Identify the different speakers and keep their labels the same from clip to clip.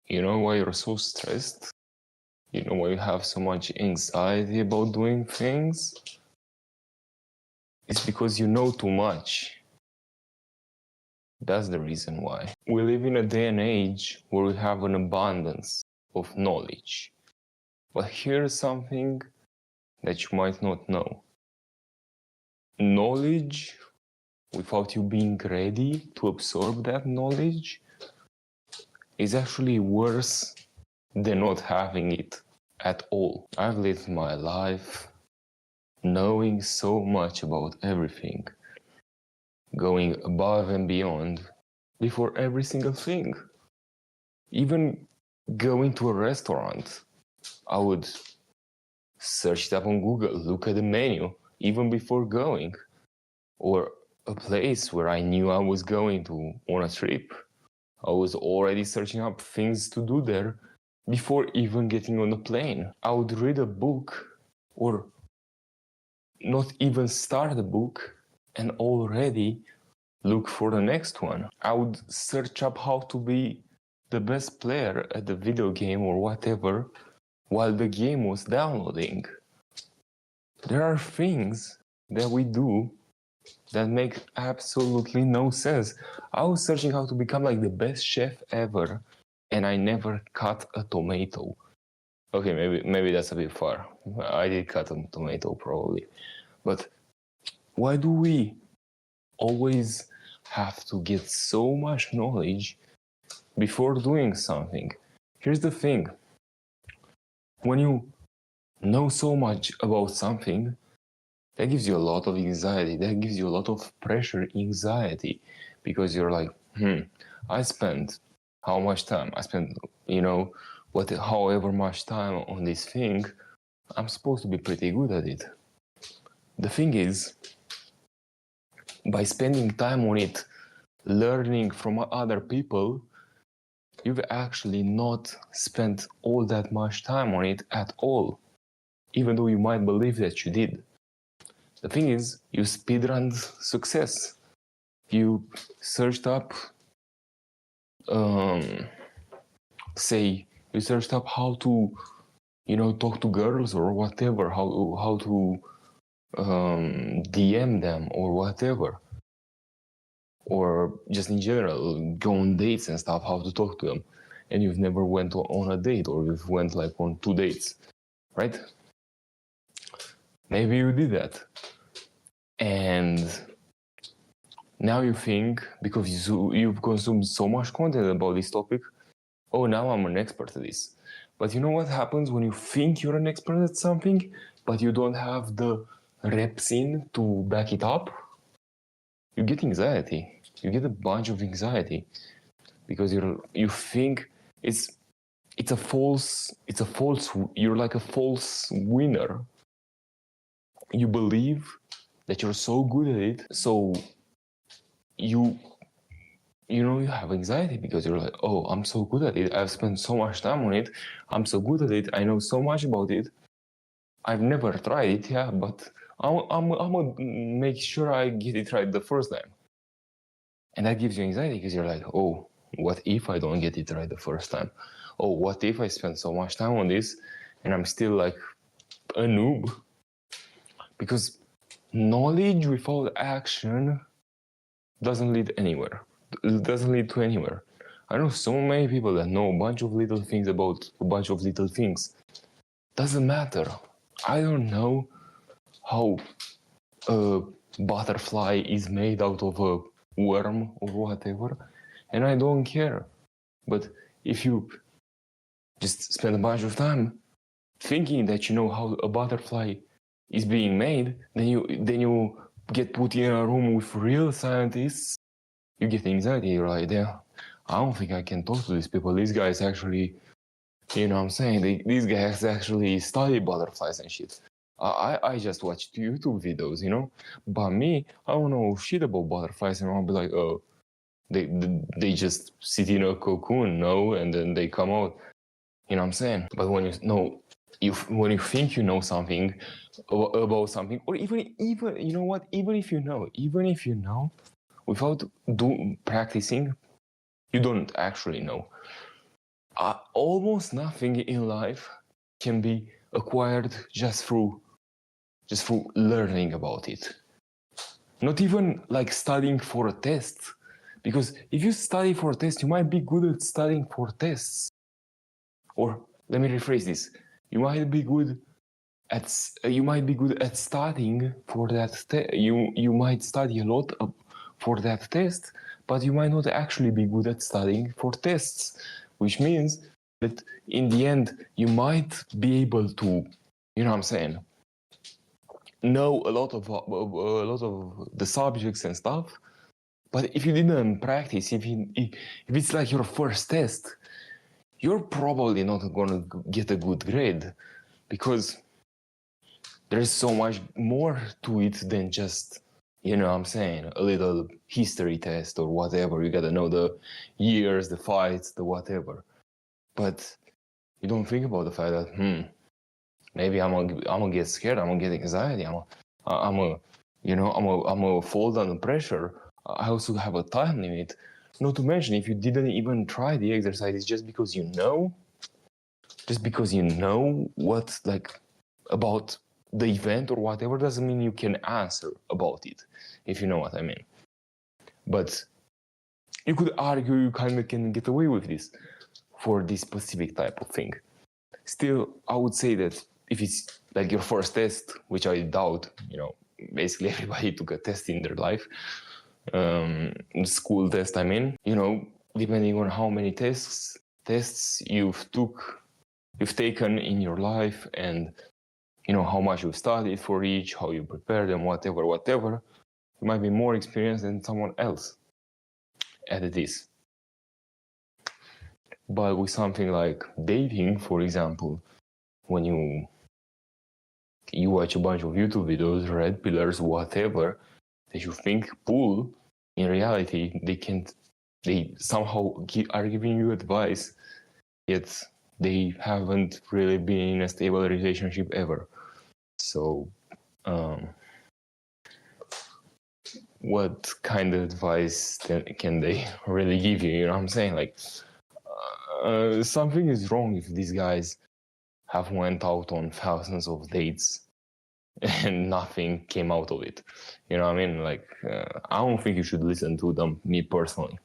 Speaker 1: You know why you're so stressed? You know why you have so much anxiety about doing things? It's because you know too much. That's the reason why. We live in a day and age where we have an abundance of knowledge. But here's something that you might not know. Knowledge, without you being ready to absorb that knowledge, is actually worse than not having it at all. I've lived my life knowing so much about everything, going above and beyond before every single thing. Even going to a restaurant, I would search it up on Google, look at the menu, even before going. Or a place where I knew I was going to on a trip. I was already searching up things to do there before even getting on the plane. I would read a book or not even start the book and already look for the next one. I would search up how to be the best player at the video game or whatever while the game was downloading. There are things that we do that make absolutely no sense. I was searching how to become like the best chef ever, and I never cut a tomato. Okay, maybe that's a bit far. I did cut a tomato probably. But why do we always have to get so much knowledge before doing something? Here's the thing. When you know so much about something, that gives you a lot of anxiety. That gives you a lot of pressure, anxiety, because you're like, I spent how much time? I spent, however much time on this thing. I'm supposed to be pretty good at it. The thing is, by spending time on it, learning from other people, you've actually not spent all that much time on it at all, even though you might believe that you did. The thing is, you speedrun success. You searched up, you searched up how to, talk to girls or whatever, how to DM them or whatever. Or just in general, go on dates and stuff, how to talk to them. And you've never went on a date, or you've went like on 2 dates, right? Maybe you did that. And now you think, because you've consumed so much content about this topic, oh, now I'm an expert at this. But you know what happens when you think you're an expert at something, but you don't have the reps in to back it up? You get anxiety. You get a bunch of anxiety because you think you're like a false winner. You believe that you're so good at it, so you have anxiety because you're like, oh, I'm so good at it. I've spent so much time on it. I'm so good at it. I know so much about it. I've never tried it, yeah, but I'm gonna make sure I get it right the first time. And that gives you anxiety because you're like, oh, what if I don't get it right the first time? Oh, what if I spend so much time on this and I'm still like a noob? Because knowledge without action doesn't lead anywhere. It doesn't lead to anywhere. I know so many people that know a bunch of little things about a bunch of little things. Doesn't matter. I don't know how a butterfly is made out of a worm or whatever, and I don't care. But if you just spend a bunch of time thinking that you know how a butterfly is being made, then you get put in a room with real scientists, you get anxiety. You're like, yeah, I don't think I can talk to these people. These guys actually, you know what I'm saying? These guys actually study butterflies and shit. I just watched YouTube videos, But me, I don't know shit about butterflies, and I'll be like, oh, they just sit in a cocoon, and then they come out. You know what I'm saying? But when when you think you know something about something, or even you know what? Even if you know, without practicing, you don't actually know. almost nothing in life can be acquired just through learning about it. Not even like studying for a test, because if you study for a test, you might be good at studying for tests. Or let me rephrase this: you might be good at studying for that. You might study a lot for that test, but you might not actually be good at studying for tests, which means that in the end you might be able to, you know what I'm saying, know a lot of the subjects and stuff. But if you didn't practice, if it's like your first test, you're probably not gonna get a good grade, because there's so much more to it than just, you know what I'm saying, a little history test or whatever. You gotta know the years, the fights, the whatever. But you don't think about the fact that maybe I'm gonna get scared, I'm gonna get anxiety, I'm gonna fall under pressure. I also have a time limit. Not to mention, if you didn't even try the exercise, just because you know what, like, about the event or whatever, doesn't mean you can answer about it, if you know what I mean. But you could argue you kind of can get away with this for this specific type of thing. Still, I would say that if it's like your first test, which I doubt, basically everybody took a test in their life, school test, I mean, depending on how many tests you've taken in your life, and how much you studied for each, how you prepared them, whatever, you might be more experienced than someone else at this. But with something like dating, for example, when you watch a bunch of YouTube videos, red pillars, whatever, that you think pull, in reality, they somehow are giving you advice, yet they haven't really been in a stable relationship ever. So, what kind of advice can they really give you? You know what I'm saying? Like, something is wrong if these guys have went out on thousands of dates and nothing came out of it. You know what I mean? Like, I don't think you should listen to them, me personally.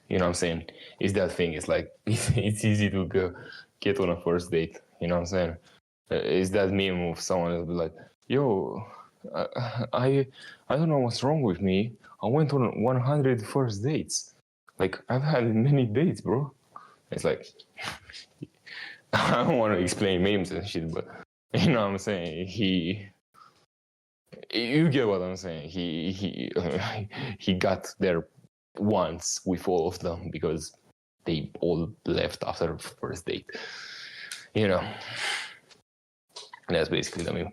Speaker 1: You know what I'm saying? It's that thing. It's like, it's easy to get on a first date. You know what I'm saying? It's that meme of someone that'll be like, yo, I don't know what's wrong with me. I went on 100 first dates. Like, I've had many dates, bro. It's like, I don't want to explain memes and shit, but you know what I'm saying? You get what I'm saying? He got there once with all of them because they all left after first date. That's basically the meme.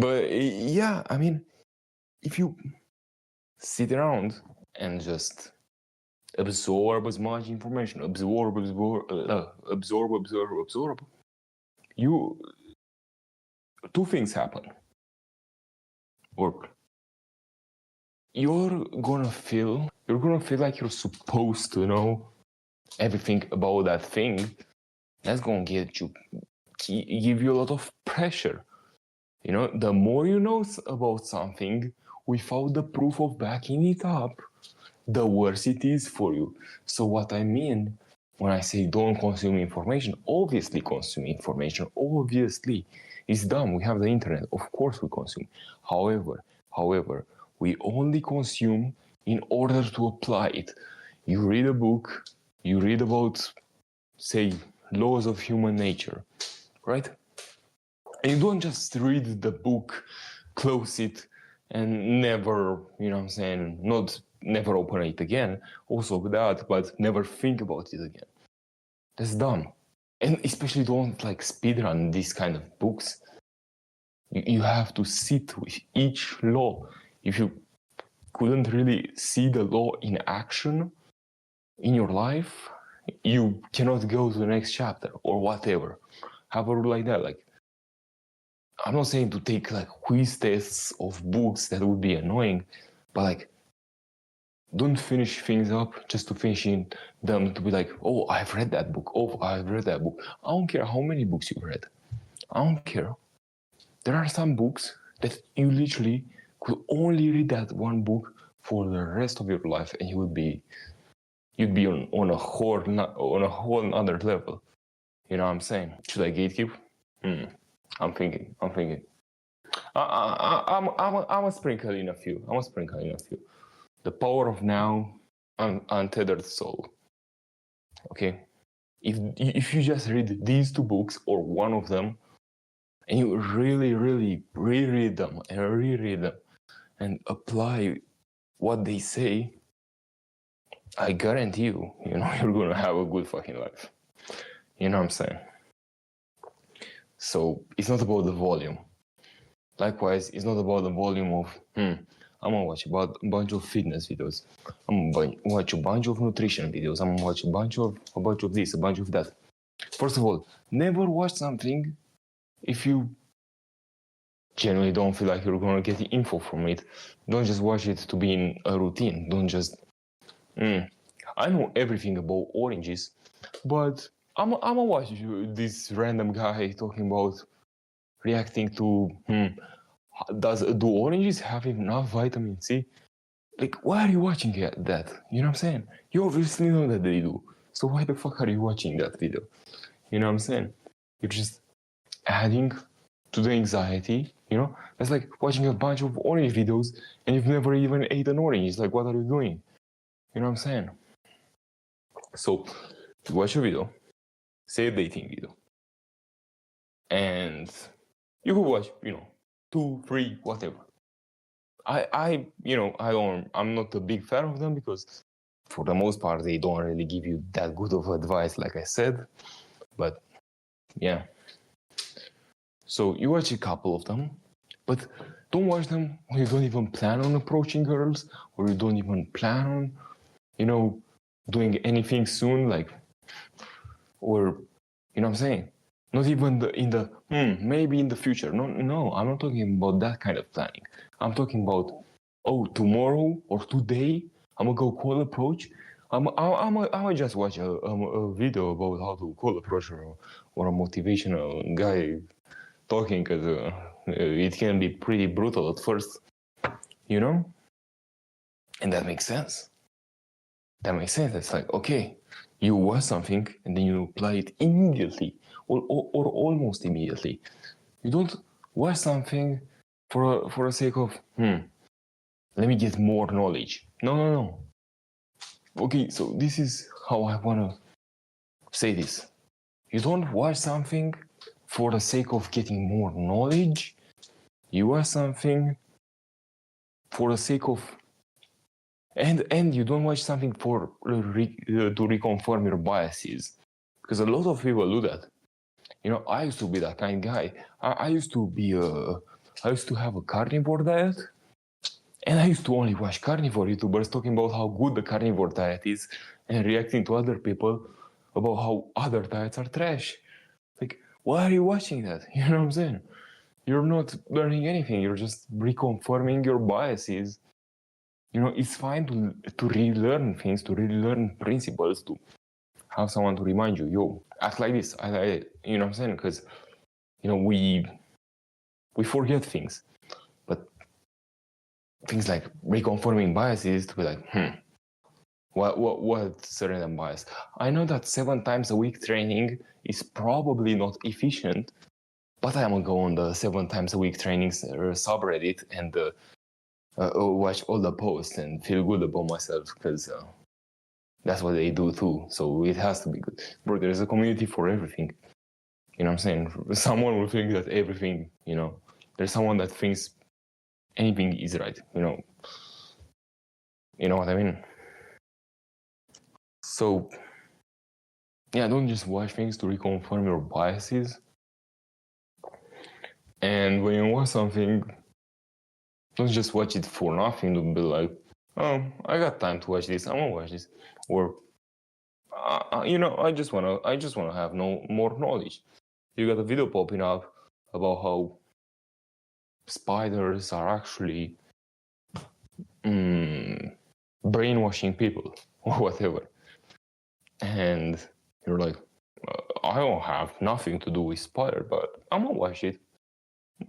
Speaker 1: But yeah, I mean, if you sit around and just absorb as much information, absorb, two things happen. Or you're gonna feel like you're supposed to know everything about that thing. That's gonna give you a lot of pressure. The more you know about something without the proof of backing it up, the worse it is for you. So what I mean when I say don't consume information, obviously consume information, obviously. It's dumb. We have the internet. Of course we consume. However, we only consume in order to apply it. You read a book, you read about, say, laws of human nature, right? And you don't just read the book, close it, and never, never open it again. Also that, but never think about it again. That's dumb. And especially don't speedrun these kind of books. You have to sit with each law. If you couldn't really see the law in action in your life, you cannot go to the next chapter or whatever. Have a rule like that. I'm not saying to take quiz tests of books, that would be annoying, but Don't finish things up just to finishing them to be like, oh, I've read that book. Oh, I've read that book. I don't care how many books you've read. I don't care. There are some books that you literally could only read that one book for the rest of your life, and you'd be on a whole other level. You know what I'm saying? Should I gatekeep? I'm thinking. I'm a sprinkle in a few. The Power of Now, Untethered Soul. Okay, if you just read these two books or one of them, and you really reread them and apply what they say, I guarantee you, you're gonna have a good fucking life. You know what I'm saying? So it's not about the volume. Likewise, it's not about the volume of I'm gonna watch about a bunch of fitness videos. I'm gonna watch a bunch of nutrition videos. I'm gonna watch a bunch of this, a bunch of that. First of all, never watch something if you genuinely don't feel like you're gonna get the info from it. Don't just watch it to be in a routine. Don't just I know everything about oranges, but I'm gonna watch this random guy talking about reacting to do oranges have enough vitamin C? Like, why are you watching that? You know what I'm saying? You obviously know that they do. So why the fuck are you watching that video? You know what I'm saying? You're just adding to the anxiety, you know? That's like watching a bunch of orange videos and you've never even ate an orange. It's like, what are you doing? You know what I'm saying? So, you watch a video, say a dating video, and you could watch, 2, 3, whatever. I'm not a big fan of them because for the most part, they don't really give you that good of advice, like I said. But yeah. So you watch a couple of them, but don't watch them when you don't even plan on approaching girls, or you don't even plan on, doing anything soon, like, or, you know what I'm saying? Not even maybe in the future. No, I'm not talking about that kind of planning. I'm talking about, tomorrow or today, I'm gonna go cold approach. I'm just watch a video about how to cold approach or a motivational guy talking, because it can be pretty brutal at first, and that makes sense. It's like, okay, you watch something and then you apply it immediately or almost immediately. You don't watch something for the sake of, let me get more knowledge. No. Okay, so this is how I want to say this. You don't watch something for the sake of getting more knowledge. You watch something for the sake of, and you don't watch something to reconfirm your biases, because a lot of people do that. I used to be that kind of guy. I used to have a carnivore diet, and I used to only watch carnivore YouTubers talking about how good the carnivore diet is and reacting to other people about how other diets are trash. Like, why are you watching that? You know what I'm saying? You're not learning anything. You're just reconfirming your biases. It's fine to relearn things, to relearn principles, to have someone to remind you, yo, act like this. You know what I'm saying? Because, we forget things. But things like reconfirming biases, to be like, what's a random bias? I know that 7 times a week training is probably not efficient, but I'm gonna go on the 7 times a week trainings subreddit and watch all the posts and feel good about myself, because that's what they do too. So it has to be good. Bro, there's a community for everything. You know what I'm saying? Someone will think that everything, there's someone that thinks anything is right, You know what I mean? So, yeah, don't just watch things to reconfirm your biases. And when you watch something, don't just watch it for nothing to be like, oh, I got time to watch this, I'm gonna watch this. Or, I just wanna have more knowledge. You got a video popping up about how spiders are actually brainwashing people or whatever. And you're like, I don't have nothing to do with Spider, but I'm gonna watch it.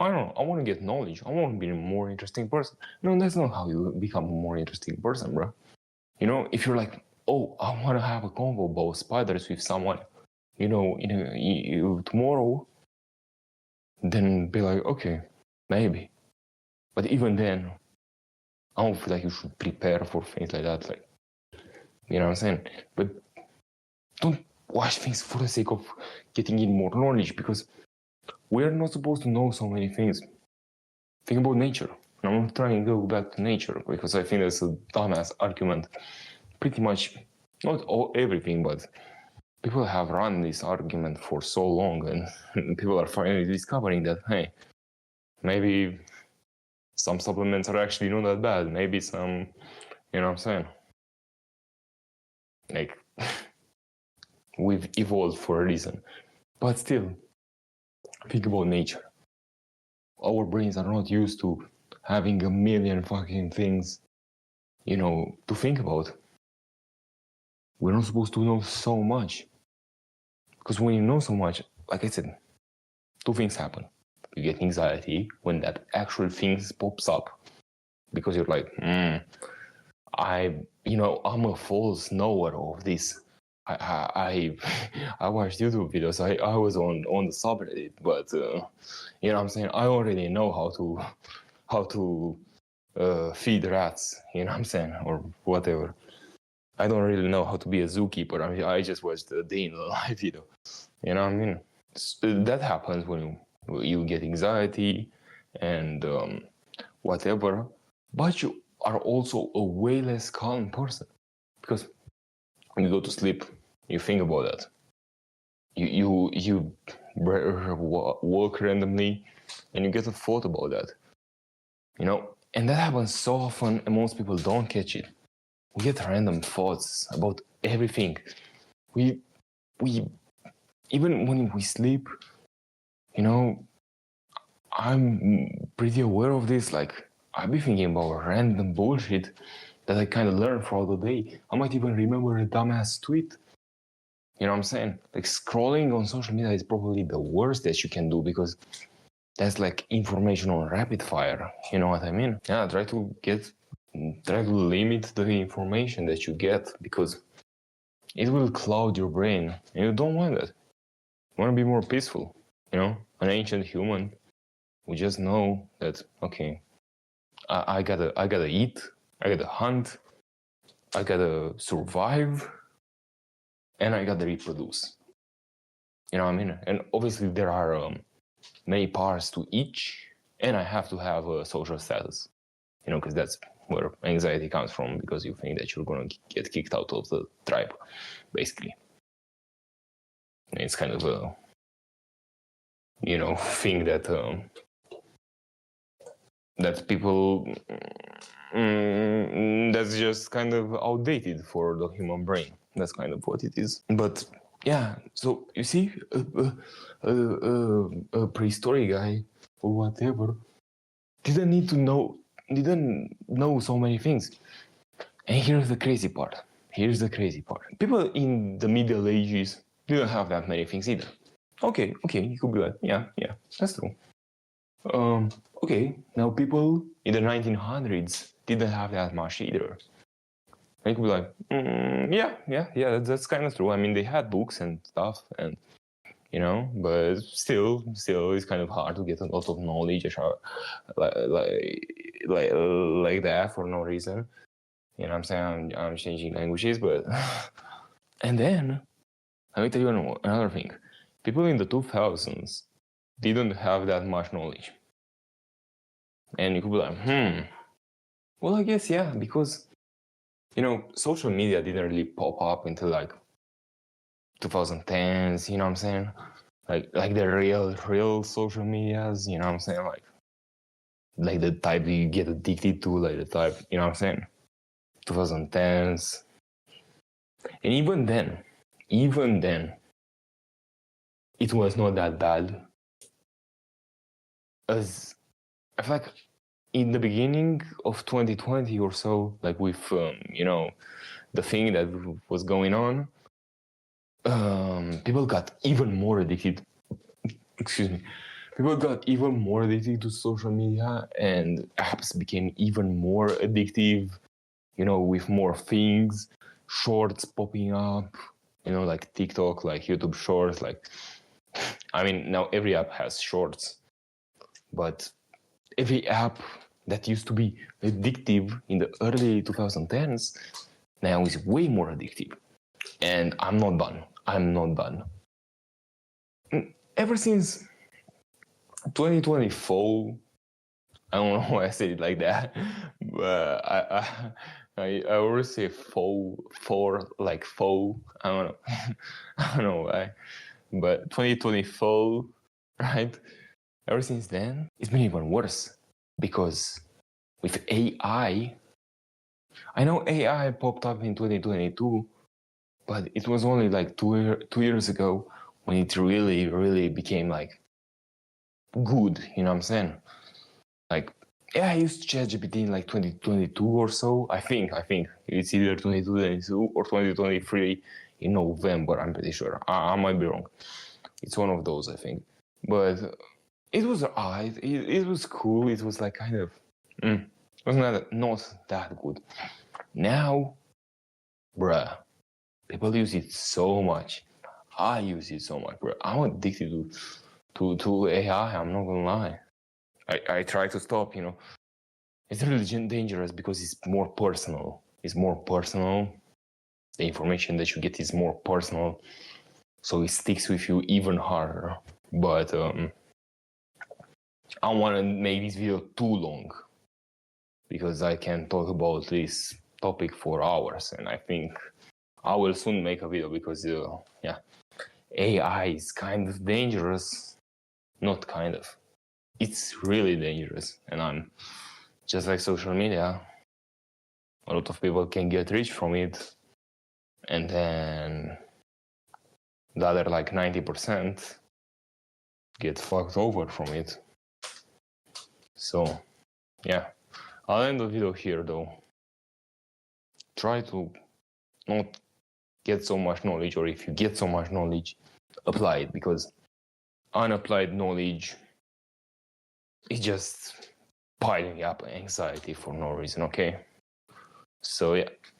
Speaker 1: I don't know, I want to get knowledge. I want to be a more interesting person. No, that's not how you become a more interesting person, bro. You know, if you're like, oh, I want to have a convo about spiders with someone, you know, tomorrow, then be like, okay, maybe. But even then, I don't feel like you should prepare for things like that. Like, you know what I'm saying? But don't watch things for the sake of getting in more knowledge, because we're not supposed to know so many things. Think about nature. I'm trying to go back to nature because I think that's a dumbass argument. Pretty much, not everything, but people have run this argument for so long, and people are finally discovering that, hey, maybe some supplements are actually not that bad. Maybe some, you know what I'm saying? Like, we've evolved for a reason. But still, think about nature. Our brains are not used to having a million fucking things, you know, to think about. We're not supposed to know so much. Because when you know so much, like I said, two things happen. You get anxiety when that actual thing pops up. Because you're like, I'm a false knower of this. I watched YouTube videos. I was on the subreddit, but you know what I'm saying, I already know how to feed rats. You know what I'm saying, or whatever. I don't really know how to be a zookeeper. I mean, I just watched a day in the life video. You know what I mean? That happens when you get anxiety and whatever. But you are also a way less calm person, because when you go to sleep, you think about that. You walk randomly, and you get a thought about that. You know, and that happens so often, and most people don't catch it. We get random thoughts about everything. We even when we sleep, you know, I'm pretty aware of this. Like, I'll be thinking about random bullshit that I kind of learned throughout the day. I might even remember a dumbass tweet. You know what I'm saying? Like, scrolling on social media is probably the worst that you can do, because that's like information on rapid fire. You know what I mean? Yeah, try to limit the information that you get, because it will cloud your brain, and you don't want that. You want to be more peaceful. You know, an ancient human, we just know that, okay, I gotta eat, I gotta hunt, I gotta survive, and I gotta reproduce. You know what I mean? And obviously there are many parts to each, and I have to have a social status. You know, because that's where anxiety comes from, because you think that you're gonna get kicked out of the tribe, basically. And it's kind of a, you know, thing that that people that's just kind of outdated for the human brain. That's kind of what it is. But yeah, so you see, a prehistoric guy or whatever didn't know so many things. And here's the crazy part. People in the Middle Ages didn't have that many things either. Okay, you could be like, yeah, that's true. Okay, now people in the 1900s didn't have that much either. And you could be like, yeah, that's kind of true. I mean, they had books and stuff, and you know, but still, it's kind of hard to get a lot of knowledge like that for no reason. You know what I'm saying? I'm changing languages, but and then let me tell you another thing. People in the 2000s didn't have that much knowledge. And you could be like, well, I guess, yeah, because, you know, social media didn't really pop up until like 2010s, you know what I'm saying? Like the real social medias, you know what I'm saying? Like the type you get addicted to, like the type, you know what I'm saying? 2010s. And even then, it was not that bad. As I feel like in the beginning of 2020 or so, like with the thing that was going on, people got even more addicted. Excuse me. People got even more addicted to social media, and apps became even more addictive. With more things, shorts popping up. Like TikTok, like YouTube Shorts. Like, I mean, now every app has shorts, but every app that used to be addictive in the early 2010s now is way more addictive. And I'm not done. Ever since 2024, I don't know why I said it like that, but I always say faux, like faux. I don't know. I don't know why. But 2024, right? Ever since then, it's been even worse because with AI, I know AI popped up in 2022, but it was only like 2 years ago when it really, really became like good. You know what I'm saying? Like, yeah, I used ChatGPT in like 2022 or so. I think it's either 2022 or 2023 in November. I'm pretty sure. I might be wrong. It's one of those, I think. But it was alright. It was cool. It was like kind of, it was not that good. Now, bruh, people use it so much. I use it so much, bruh. I'm addicted to AI. I'm not gonna lie. I try to stop. It's really dangerous because it's more personal. The information that you get is more personal, so it sticks with you even harder. But I don't want to make this video too long because I can talk about this topic for hours, and I think I will soon make a video because AI is kind of dangerous. Not kind of. It's really dangerous, and I'm just like social media. A lot of people can get rich from it, and then the other like 90% get fucked over from it. So yeah, I'll end the video here though. Try to not get so much knowledge, or if you get so much knowledge, apply it, because unapplied knowledge is just piling up anxiety for no reason, okay? So yeah,